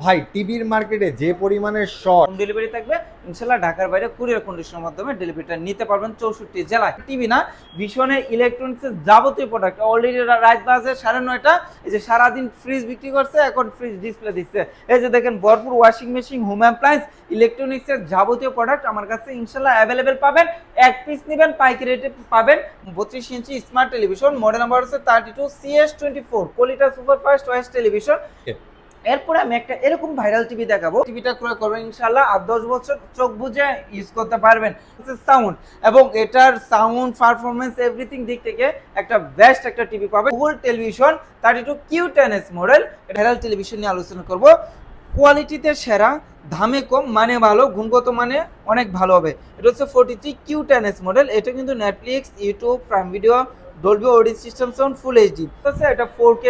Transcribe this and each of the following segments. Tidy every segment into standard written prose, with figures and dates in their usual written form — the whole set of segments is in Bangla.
ভাই টিভির মার্কেটে যে পরিমাণে শর্ট। হোম ডেলিভারি থাকবে ইনশাল্লাহ। ঢাকার বাইরে কুরিয়ার কন্ডিশনের মাধ্যমে ডেলিভারিটা নিতে পারবেন 64 জেলায়। টিভি না, ভীষণের ইলেকট্রনিক্সের যাবতীয় প্রোডাক্ট অলরেডি রাত বাজে 9:30। এই যে সারাদিন ফ্রিজ বিক্রি করছে, এখন ফ্রিজ ডিসপ্লে দিচ্ছে। এই যে দেখেন ভরপুর ওয়াশিং মেশিন, হোম অ্যাপ্লায়েন্স, ইলেকট্রনিক্সের যাবতীয় প্রোডাক্ট আমার কাছে ইনশাল্লাহ অ্যাভেলেবেল পাবেন। এক পিস নেবেন পাইকারি রেটে পাবেন। 32 inch smart television, model number হচ্ছে 32CS24, কোয়ালিটা সুপারফাস্ট ওএস টেলিভিশন। এরপরে আমি একটা এরকম ভাইরাল টিভি দেখাবো। টিভিটা ক্রয় করবেন ইনশাআল্লাহ, আর 10 বছর চোখ বুঝে ইউজ করতে পারবেন। সাউন্ড এবং এটার সাউন্ড পারফরমেন্স এভরিথিং দিক থেকে একটা বেস্ট একটা টিভি পাবেন। Google television 32Q10S model viral television নিয়ে আলোচনা করব। কোয়ালিটিতে সেরা, দামে কম, মানে ভালো, গুণগত মানে অনেক ভালো হবে। এটা হচ্ছে 43Q10S মডেল। এটা কিন্তু Netflix, YouTube, Prime video, Dolby audio system sound, full HD. এটা 4K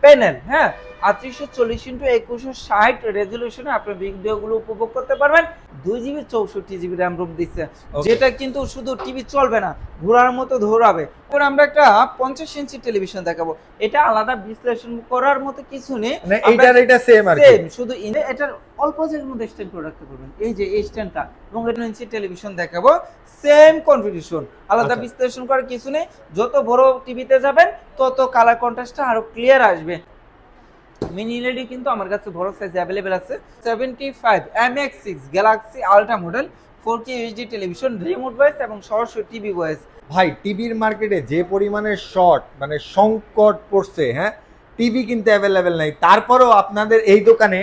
প্যানেল, হ্যাঁ, 3840x2160 রেজলিউশনে আপনার ভিডিওগুলো উপভোগ করতে পারবেন। 2GB 64GB র্যাম রোম দিচ্ছে, যেটা কিন্তু শুধু টিভি চলবে না, ঘোরার মতো দৌড়াবে। এখন আমরা একটা 50 ইঞ্চি টেলিভিশন দেখাবো। এটা আলাদা বিশ্লেষণ করার মতো কিছু নেই, মানে এটা সেম আর কি, শুধু এটার অল্প জায়গার মধ্যে স্ট্যান্ড করে রাখতে পারবেন। এই যে এই স্ট্যান্ডটা, এবং 50 ইঞ্চি টেলিভিশন দেখাবো, সেম কনফিগারেশন, আলাদা বিশ্লেষণ করার কিছু নেই। যত বড় টিভিতে যাবেন তত কালার কন্ট্রাস্টটা আরো ক্লিয়ার আসবে। মিনি এলইডি কিন্তু আমার কাছে বড় সাইজ অ্যাভেলেবেল আছে। 75MX6 Galaxy ultra model, 4K HD television, remote voice এবং সরাসরি টিভি ভয়েস। ভাই টিভির মার্কেটে যে পরিমাণে শর্ট মানে সংকট পড়ছে, হ্যাঁ, টিভি কিন্তু অ্যাভেলেবেল নাই, তারপরেও আপনাদের এই দোকানে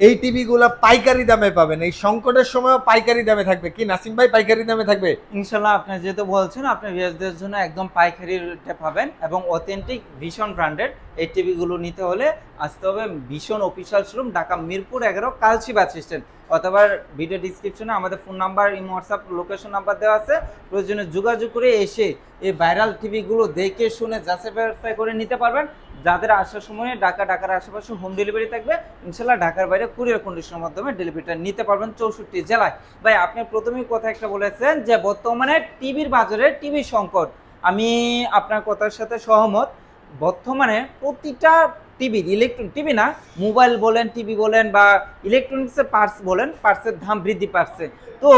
এই টিভিগুলো পাইকারি দামে পাবেন। এই সংকটের সময়ও পাইকারি দামে থাকবে কি নাসিম ভাই? পাইকারি দামে থাকবে ইনশাল্লাহ। আপনি যেহেতু বলছেন, আপনি ভিউয়ারদের জন্য একদম পাইকারি রেটে পাবেন এবং অথেন্টিক ভীষণ ব্র্যান্ডেড এই টিভিগুলো নিতে হলে আসতে হবে ভীষণ অফিসিয়াল শোরুম, ঢাকা মিরপুর 11 কালচি বাস স্ট্যান্ড, অথবা ভিডিও ডিসক্রিপশনে আমাদের phone number, imo, WhatsApp, location number দেওয়া আছে। প্রয়োজনে যোগাযোগ করে এসে এই ভাইরাল টিভিগুলো দেখে শুনে যাচাই করে নিতে পারবেন। যাদের আসার সময় ঢাকার আশেপাশে হোম ডেলিভারি থাকবে ইনশাল্লাহ। ঢাকার বাইরে কুরিয়ার কন্ডিশনের মাধ্যমে ডেলিভারিটা নিতে পারবেন 64 জেলায়। ভাই আপনি প্রথমেই কথা একটা বলেছেন যে বর্তমানে টিভির বাজারে টিভি সংকট। আমি আপনার কথার সাথে সহমত। বর্তমানে প্রতিটা টিভির, ইলেকট্রনিক টিভি না, মোবাইল বলেন, টিভি বলেন বা ইলেকট্রনিক্সের পার্টস বলেন, পার্টসের দাম বৃদ্ধি পাচ্ছে। তো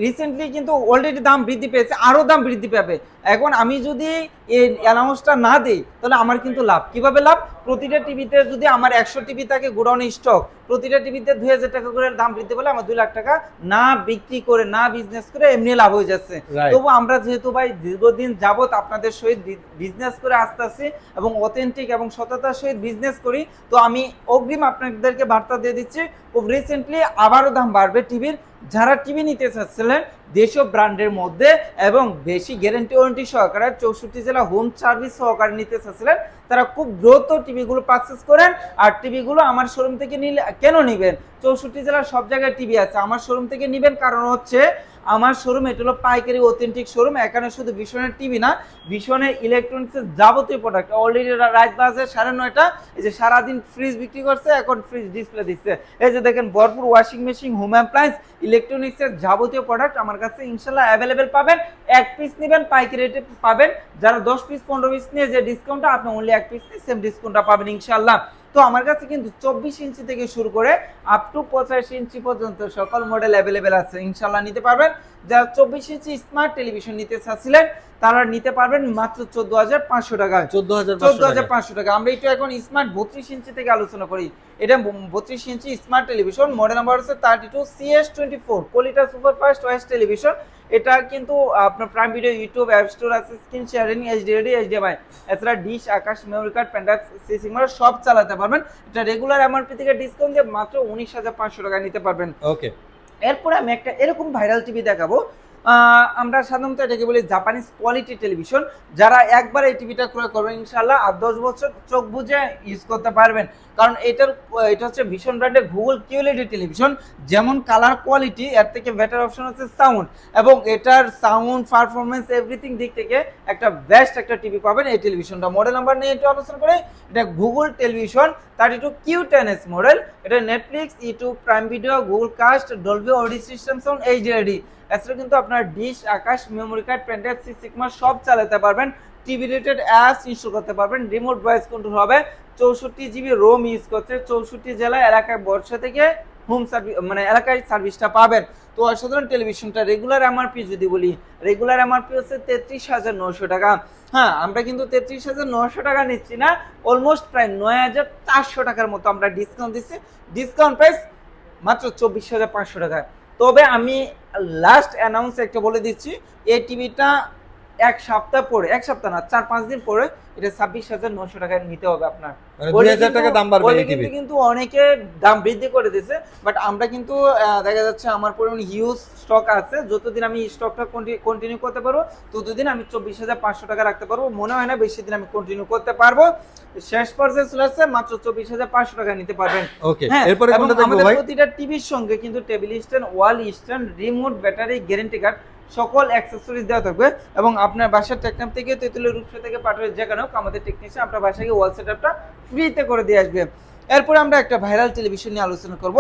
রিসেন্টলি কিন্তু অলরেডি দাম বৃদ্ধি পেয়েছে, আরও দাম বৃদ্ধি পাবে। এখন আমি যদি এই অ্যানাউন্সটা না দিই তাহলে আমার কিন্তু লাভ। কিভাবে লাভ? প্রতিটা টিভিতে যদি আমার 100 টিভি থাকে গোডাউনে স্টক, প্রতিটা টিভিতে 2000 টাকা করে দাম বৃদ্ধি পেলে আমার 2 লাখ টাকা না বিক্রি করে, না বিজনেস করে এমনি লাভ হয়ে যাচ্ছে। তবু আমরা যেহেতু ভাই দীর্ঘদিন যাবত আপনাদের সহিত বিজনেস করে আসতেছি এবং অথেন্টিক এবং সততার সহিত বিজনেস করি, তো আমি অগ্রিম আপনাদেরকে বার্তা দিয়ে দিচ্ছি, খুব রিসেন্টলি আবারও দাম বাড়বে টিভির। যারা টিভি নিতে চাচ্ছিলেন দেশীয় ব্র্যান্ডের মধ্যে এবং বেশি গ্যারান্টি ওয়ারেন্টি সহকারে 64 জেলা হোম সার্ভিস সহকারে নিতে চাচ্ছিলেন, তারা খুব দ্রুত টিভিগুলো পারচেস করেন। আর টিভিগুলো আমার শোরুম থেকে নিলে কেন নেবেন? 64 জেলার সব জায়গায় টিভি আছে, আমার শোরুম থেকে নেবেন। কারণ হচ্ছে আমার শোরুম এটা হলো পাইকারি অথেন্টিক শোরুম। এখানে শুধু ভীষণের টিভি না, ভীষণের ইলেকট্রনিক্সের যাবতীয় প্রোডাক্ট অলরেডি রাত বাজে 9:30। এই যে সারাদিন ফ্রিজ বিক্রি করছে, এখন ফ্রিজ ডিসপ্লে দিচ্ছে। এই যে দেখেন ভরপুর ওয়াশিং মেশিন, হোম অ্যাপ্লায়েন্স, ইলেকট্রনিক্সের যাবতীয় প্রোডাক্ট আমার কাছে ইনশাল্লাহ অ্যাভেলেবেল পাবেন। এক পিস নেবেন পাইকারি রেটে পাবেন। যারা 10 পিস 15 পিস নিয়ে যে ডিসকাউন্টটা, আপনি অনলি এক পিস নিয়ে সেম ডিসকাউন্টটা পাবেন ইনশাল্লাহ। তো আমার কাছে কিন্তু 24 ইঞ্চি থেকে শুরু করে আপ টু 85 ইঞ্চি পর্যন্ত সকল মডেল অ্যাভেলেবেল আছে, ইনশাল্লাহ নিতে পারবেন। যারা 24 ইঞ্চি স্মার্ট টেলিভিশন নিতে চাচ্ছিলেন তারা নিতে পারবেন মাত্র 14,500 টাকায়। 14,500 টাকা। আমরা একটু এখন স্মার্ট 32 ইঞ্চি থেকে আলোচনা করি। এটা 32 inch smart television, model number হচ্ছে 32CS24, কোয়ালিটা সুপারফাস্ট ওএস টেলিভিশন। এটা কিন্তু আপনার prime video, YouTube, app store আছে, screen sharing, HD ready, HDMI, এছাড়া dish, Akash, memory card, pendrive, সিসিমার সব চালাতে পারবেন। এটা রেগুলার এমআরপি থেকে ডিসকাউন্ট দিয়ে মাত্র 19,500 টাকা নিতে পারবেন। ওকে। এরপরে আমি একটা এরকম ভাইরাল টিভি দেখাবো। আমরা সাধারণত এটাকে বলি জাপানিজ কোয়ালিটি টেলিভিশন। যারা একবার এই টিভিটা ক্রয় করবেন ইনশাল্লাহ আর 10 বছর চোখ বুঝে ইউজ করতে পারবেন। কারণ এটা হচ্ছে ভীষণ ব্র্যান্ডের গুগল কিউএলইডি টেলিভিশন। যেমন কালার কোয়ালিটি, এর থেকে বেটার অপশন হচ্ছে সাউন্ড, এবং এটার সাউন্ড পারফরমেন্স এভরিথিং দিক থেকে একটা বেস্ট একটা টিভি পাবেন এই টেলিভিশনটা। মডেল নাম্বার নিয়ে একটু আলোচনা করে। এটা গুগল টেলিভিশন 32Q10S মডেল। এটা Netflix, YouTube, Prime Video, Google Cast, Dolby audio system sound, HD ready. এছাড়া কিন্তু আপনার dish, Akash, memory card, pendrive, সিসিমার সব চালাতে পারবেন। টিভি রিলেটেড অ্যাপস ইনস্টল করতে পারবেন। রিমোট ভয়েস কন্ট্রোল হবে। 64 GB রোম ইউজ করছে, 64 জেলা এলাকায় বর্ষা থেকে হোম সার্ভিস মানে এলাকায় সার্ভিসটা পাবেন। তো অসাধারণ টেলিভিশনটা রেগুলার এমআরপি যদি বলি, রেগুলার এমআরপি হচ্ছে 33,900 টাকা। হ্যাঁ, আমরা কিন্তু 33,900 টাকা নিচ্ছি না, অলমোস্ট প্রায় 9,400 টাকার মতো আমরা ডিসকাউন্ট দিচ্ছি। ডিসকাউন্ট প্রাইস মাত্র 24,500 টাকায়। তবে আমি লাস্ট অ্যানাউন্স একটা বলে দিচ্ছি, এই টিভিটা এক সপ্তাহ পরে, এক সপ্তাহ না 4-5 দিন পরে এটা 26,900 টাকায় নিতে হবে আপনার। মানে 2000 টাকা দাম বাড়বে এই টিভি। কিন্তু অনেকে দাম বৃদ্ধি করে দিয়েছে, বাট আমরা কিন্তু দেখা যাচ্ছে আমার পরিমাণ হিউজ স্টক আছে, যতদিন আমি স্টকটা কন্টিনিউ করতে পারবো ততদিন আমি 24,500 টাকা রাখতে পারবো। মনে হয় না বেশি দিন আমি কন্টিনিউ করতে পারবো। শেষ পর্যায়ে চলে আসছে মাত্র 24,500 টাকা নিতে পারবেন। ওকে, হ্যাঁ, এরপরে কোনটা দেখবো আমাদের ভাই? প্রতিটা টিভির সঙ্গে কিন্তু table stand, wall stand, remote, battery, guarantee card সকল অ্যাক্সেসরিজ দেওয়া থাকবে। এবং আপনার বাসার টেকনাফ থেকে, তেঁতুলের রূপসা থেকে, পাটুরিয়া যেখানে হোক, আমাদের টেকনিশিয়ান আপনার বাসায় গিয়ে ওয়াল সেটআপটা ফ্রিতে করে দিয়ে আসবে। এরপরে আমরা একটা ভাইরাল টেলিভিশন নিয়ে আলোচনা করব।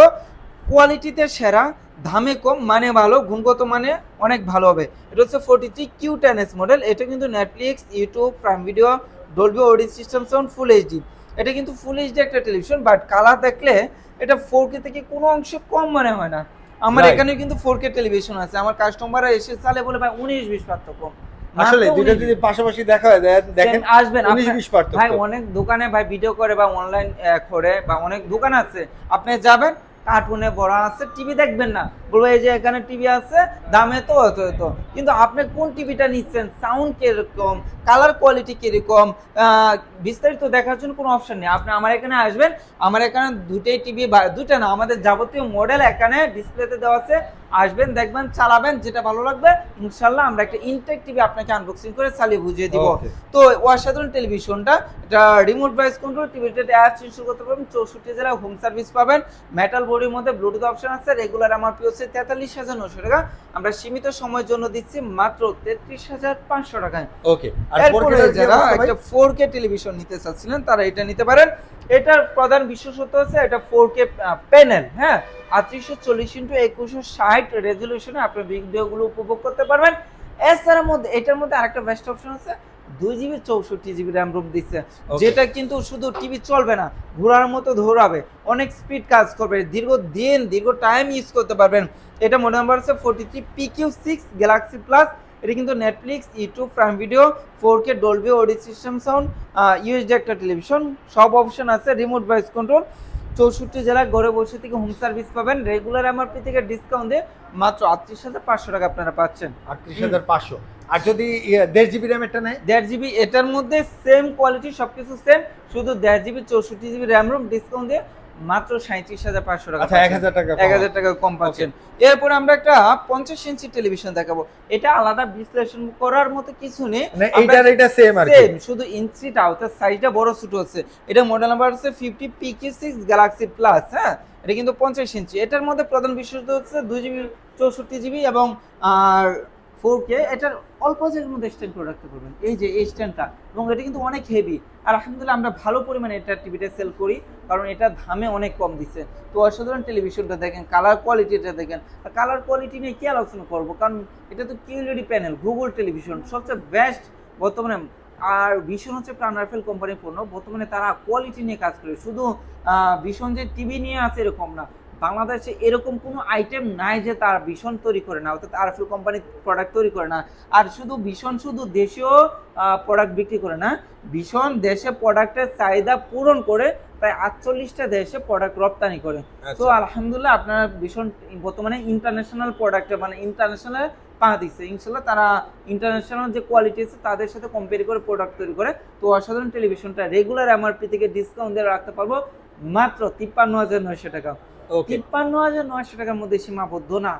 কোয়ালিটিতে সেরা, দামে কম, মানে ভালো, গুণগত মানে অনেক ভালো হবে। এটা হচ্ছে 43Q10S মডেল। এটা কিন্তু Netflix, YouTube, Prime video, Dolby audio system sound, full HD. এটা কিন্তু ফুল এইচডি একটা টেলিভিশন, বাট কালার দেখলে এটা 4K থেকে কোনো অংশে কম মনে হয় না। আমার এখানে কিন্তু 4K টেলিভিশন আছে, আমার কাস্টমাররা এসে চালে বলে ভাই 19-20 পার্থক্য। আসলে দুটো যদি পাশাপাশি দেখা হয়, দেখেন আসবেন 19-20 পার্থক্য। ভাই অনেক দোকানে ভাই ভিডিও করে বা অনলাইন করে বা অনেক দোকান আছে, আপনি যাবেন কার্টুনে ভরা আছে, টিভি দেখবেন না, বলবো এই যে এখানে টিভি আছে, দামে তো এত, কিন্তু আপনি কোন টিভিটা নিচ্ছেন, সাউন্ড কিরকম, কালার কোয়ালিটি কিরকম, বিস্তারিত দেখার জন্য কোনো অপশন নেই। আপনি আমার এখানে আসবেন, আমার এখানে দুটোই টিভি, দুটো না, আমাদের যাবতীয় মডেল এখানে ডিসপ্লেতে দেওয়া আছে। আসবেন, দেখবেন, চালাবেন, যেটা ভালো লাগবে ইনশাল্লাহ আমরা একটা ইনটেক টিভি আপনাকে আনবক্সিং করে চালিয়ে বুঝিয়ে দিব। তো অসাধারণ টেলিভিশনটা, এটা রিমোট ভয়েস কন্ট্রোল, টিভিতে অ্যাপস ইনস্টল করতে পারবেন, 64 জেলায় হোম সার্ভিস পাবেন, মেটাল বডির মধ্যে ব্লুটুথ অপশন আছে। রেগুলার এমআরপি হচ্ছে 43,900 টাকা, আমরা সীমিত সময়ের জন্য দিচ্ছি মাত্র 33,500 টাকায়। ওকে, আর এরপরে যারা একটা 4K টেলিভিশন নিতে চাচ্ছিলেন তারা এটা নিতে পারেন। এটার প্রধান বিশেষত্ব হচ্ছে এটা 4K প্যানেল, হ্যাঁ, 3840x2160 রেজলিউশনে আপনার ভিডিওগুলো উপভোগ করতে পারবেন। এছাড়া এটার মধ্যে আরেকটা বেস্ট অপশন আছে, 2GB 64GB র্যাম রোম দিচ্ছে, যেটা কিন্তু শুধু টিভি চলবে না, ঘোরার মতো দৌড়াবে, অনেক স্পিড কাজ করবে, দীর্ঘ টাইম ইউজ করতে পারবেন। এটা মডেল নাম্বার হচ্ছে 43PQ6 গ্যালাক্সি প্লাস। এটা কিন্তু Netflix, YouTube, Prime video, 4K Dolby audio system sound, USD একটা টেলিভিশন, সব অপশন আছে, রিমোট ভয়েস কন্ট্রোল, 64 জেলায় ঘরে বসে থেকে হোম সার্ভিস পাবেন। রেগুলার এমআরপি থেকে ডিসকাউন্ট দিয়ে মাত্র 38,500 টাকা আপনারা পাচ্ছেন। 38,500। আর যদি 1.5 GB র্যামেরটা নেয়, 1.5 GB, এটার মধ্যে সেম কোয়ালিটি, সবকিছু সেম, শুধু 1.5 GB 64GB RAM ROM discount দিয়ে মাত্র 37,500 টাকা। আচ্ছা, 1,000 টাকা 1,000 টাকা কম পাচ্ছেন। এরপর আমরা একটা 50 ইঞ্চি টেলিভিশন দেখাবো। এটা আলাদা বিশ্লেষণ করার মতো কিছু নেই, এটা সেম আর কি, শুধু ইঞ্চিটা ওটার সাইজটা বড় ছোট হচ্ছে। এটা মডেল নাম্বার হচ্ছে 50PQ6 গ্যালাক্সি প্লাস। হ্যাঁ, এটা কিন্তু 50 ইঞ্চি। এটার মধ্যে প্রধান বিশেষত্ব হচ্ছে 2GB 64GB এবং 4K। এটার অল্প জায়গার মধ্যে স্ট্যান্ড করে রাখতে পারবেন, এই যে এই স্ট্যান্ডটা, এবং এটা কিন্তু অনেক হেভি। আর আলহামদুলিল্লাহ আমরা ভালো পরিমাণে এটা টিভিটা সেল করি, কারণ এটা দামে অনেক কম দিচ্ছে। তো অসাধারণ টেলিভিশনটা দেখেন, কালার কোয়ালিটিটা দেখেন। আর কালার কোয়ালিটি নিয়ে কি আলোচনা করবো, কারণ এটা তো কিউএলইডি প্যানেল, গুগল টেলিভিশন সবচেয়ে বেস্ট বর্তমানে। আর ভীষণ হচ্ছে প্রাণ রাইফেল কোম্পানির পণ্য, বর্তমানে তারা কোয়ালিটি নিয়ে কাজ করে। শুধু ভীষণ যে টিভি নিয়ে আছে এরকম না, বাংলাদেশে এরকম কোনো আইটেম নাই যে তার ভীষণ তৈরি করে না, অর্থাৎ আরএফএল কোম্পানির প্রোডাক্ট তৈরি করে না। আর ভীষণ শুধু দেশীয় প্রোডাক্ট বিক্রি করে না, ভীষণ দেশে প্রোডাক্টের চাহিদা পূরণ করে প্রায় 48টা দেশে প্রোডাক্ট রপ্তানি করে। তো আলহামদুলিল্লাহ আপনারা ভীষণ বর্তমানে ইন্টারন্যাশনাল প্রোডাক্টে, মানে ইন্টারন্যাশনাল পা দিচ্ছে। ইনশাল্লাহ তারা ইন্টারন্যাশনাল যে কোয়ালিটি আছে তাদের সাথে কম্পেয়ার করে প্রোডাক্ট তৈরি করে। তো অসাধারণ টেলিভিশনটা রেগুলার এমআরপি থেকে ডিসকাউন্ট দিয়ে রাখতে পারবো মাত্র 53,900 টাকা। 53,900 টাকার মধ্যে সীমাবদ্ধ না,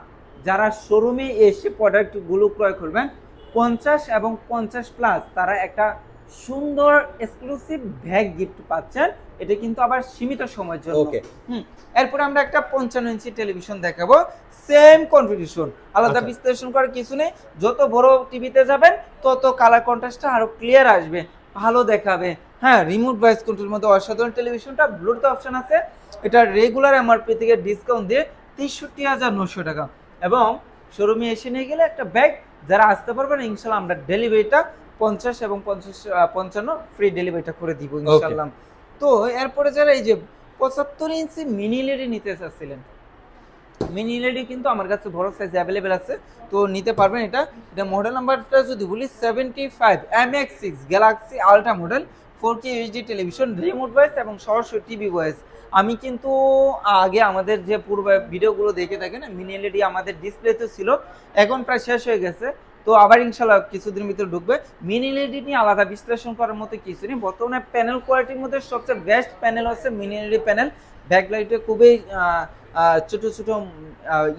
যারা শোরুমে এসে প্রোডাক্টগুলো ক্রয় করবেন 50 এবং 50+, তারা একটা সুন্দর এক্সক্লুসিভ ব্যাগ গিফট পাচ্ছেন। এটা কিন্তু আবার সীমিত সময়ের জন্য। এরপরে আমরা একটা 55 ইঞ্চি টেলিভিশন দেখাবো, সেম কনফিগারেশন, আলাদা বিশ্লেষণ করার কিছু নেই। যত বড় টিভিতে যাবেন তত কালার কন্ট্রাস্টটা আরো ক্লিয়ার আসবে, ভালো দেখাবে। হ্যাঁ, রিমোট ভয়েস কন্ট্রোলের মধ্যে অসাধারণ টেলিভিশনটা, ব্লুটুথ অপশন আছে। এটা রেগুলার এমআরপি থেকে ডিসকাউন্ট দিয়ে 63,900 টাকা, এবং শোরুমে এসে নিয়ে গেলে একটা ব্যাগ, যারা আসতে পারবেন ইনশাল্লাহ আমরা ডেলিভারিটা 50 এবং 55 ফ্রি ডেলিভারিটা করে দিব ইনশাল্লাহ। তো এরপরে যারা এই যে 75 ইঞ্চি মিনি এলইডি নিতে চাচ্ছিলেন, মিনি এলইডি কিন্তু আমার কাছে বড় সাইজ অ্যাভেলেবেল আছে, তো নিতে পারবেন। এটা মডেল নাম্বারটা যদি বলি 75 MX6 Galaxy ultra model 4K HD television, remote voice এবং সরাসরি টিভি ভয়েস। আমি কিন্তু আগে আমাদের যে পূর্ব ভিডিওগুলো দেখে থাকেন, মিনি এলইডি আমাদের ডিসপ্লেতে ছিল, এখন প্রায় শেষ হয়ে গেছে। তো আবার ইনশাল্লাহ কিছুদিন ভিতরে ঢুকবে। মিনি এলইডি নিয়ে আলাদা বিশ্লেষণ করার মতো কিছু নেই। বর্তমানে প্যানেল কোয়ালিটির মধ্যে সবচেয়ে বেস্ট প্যানেল হচ্ছে মিনি এলইডি প্যানেল। ব্যাকলাইটে খুবই ছোট ছোট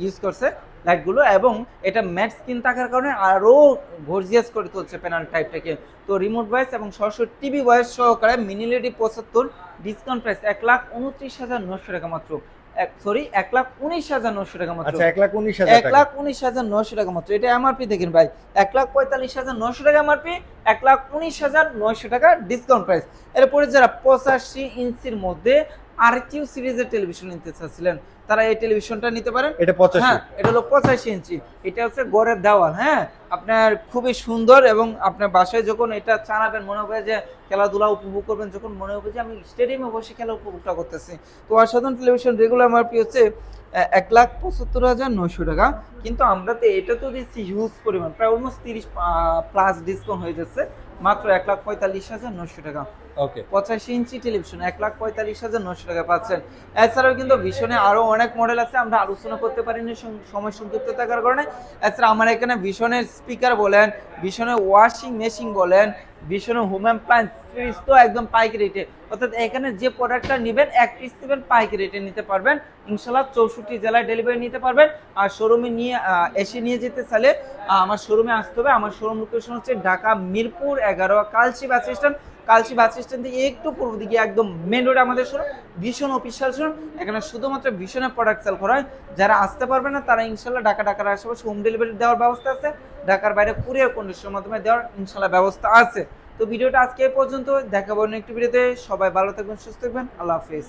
ইউজ করছে লাইটগুলো, এবং এটা ম্যাট স্ক্রিন থাকার কারণে আরও গর্জিয়াস করে তুলছে প্যানেল টাইপটাকে। তো রিমোট ভয়েস এবং সরাসরি টিভি ভয়েস সহকারে মিনি এলইডি 75 ডিসকাউন্ট প্রাইস 1,29,900 টাকা মাত্র। সরি 1,19,900 টাকা মাত্র। আচ্ছা 1,19,000 টাকা। 1,19,900 টাকা মাত্র। এটা এমআরপি দেখেন ভাই, 1,45,900 টাকা এমআরপি, 1,19,900 টাকা ডিসকাউন্ট প্রাইস। এরপরে যারা 85 ইঞ্চির মধ্যে আরকিউ সিরিজের টেলিভিশন নিতে চাচ্ছিলেন, তারা এই টেলিভিশনটা নিতে পারেন। এটা 85। হ্যাঁ, এটা হলো 85 ইঞ্চি। এটা হচ্ছে গড়ের দেওয়াল, হ্যাঁ, আপনার খুবই সুন্দর, এবং আপনার বাসায় যখন এটা চালাবেন মনে হবে যে খেলাধুলা উপভোগ করবেন, যখন মনে হবে যে আমি স্টেডিয়ামে বসে খেলা উপভোগটা করতেছি। তো অসাধারণ টেলিভিশন, রেগুলার এমআরপি হচ্ছে 1,75,900 টাকা, কিন্তু আমরা তো এটা তো দিচ্ছি হিউজ পরিমাণ, প্রায় অলমোস্ট 30 প্লাস ডিসকাউন্ট হয়ে যাচ্ছে, মাত্র 1,45,900 টাকা। ওকে। 85 ইঞ্চি টেলিভিশন 1,45,900 টাকা পাচ্ছেন। এছাড়াও কিন্তু ভীষণে আরো অনেক মডেল আছে, আমরা আলোচনা করতে পারিনি সময় সংক্ষিপ্ত থাকার কারণে। এছাড়া আমার এখানে ভীষণের স্পিকার বলেন, ভীষণের ওয়াশিং মেশিন বলেন, ভীষণের হোম অ্যাপ্লায়েন্স, ফ্রিজ তো একদম পাইকারি রেটে, অর্থাৎ এখানে যে প্রোডাক্টটা নেবেন এক পিস নেবেন পাইকারি রেটে নিতে পারবেন ইনশাল্লাহ। 64 জেলায় ডেলিভারি নিতে পারবেন। আর শোরুমে নিয়ে এসে নিয়ে যেতে চাইলে আমার শোরুমে আসতে হবে। আমার শোরুম লোকেশন হচ্ছে ঢাকা মিরপুর 11 কালচি বাস স্ট্যান্ড। কালচি বাস স্ট্যান্ড থেকে একটু পূর্ব দিকে একদম মেন রোডে আমাদের শোরুম, ভীষণ অফিসিয়াল শোরুম। এখানে শুধুমাত্র ভীষণের প্রোডাক্ট সেল করা হয়। যারা আসতে পারবে না তারা ইনশাল্লাহ ঢাকার আশেপাশে হোম ডেলিভারি দেওয়ার ব্যবস্থা আছে, ঢাকার বাইরে কুরিয়ার কন্ডিশনের মাধ্যমে দেওয়ার ইনশাল্লাহ ব্যবস্থা আছে। তো ভিডিওটা আজকে এই পর্যন্ত, দেখাবো অন্য একটি ভিডিওতে। সবাই ভালো থাকবেন, সুস্থ থাকবেন, আল্লাহ হাফেজ।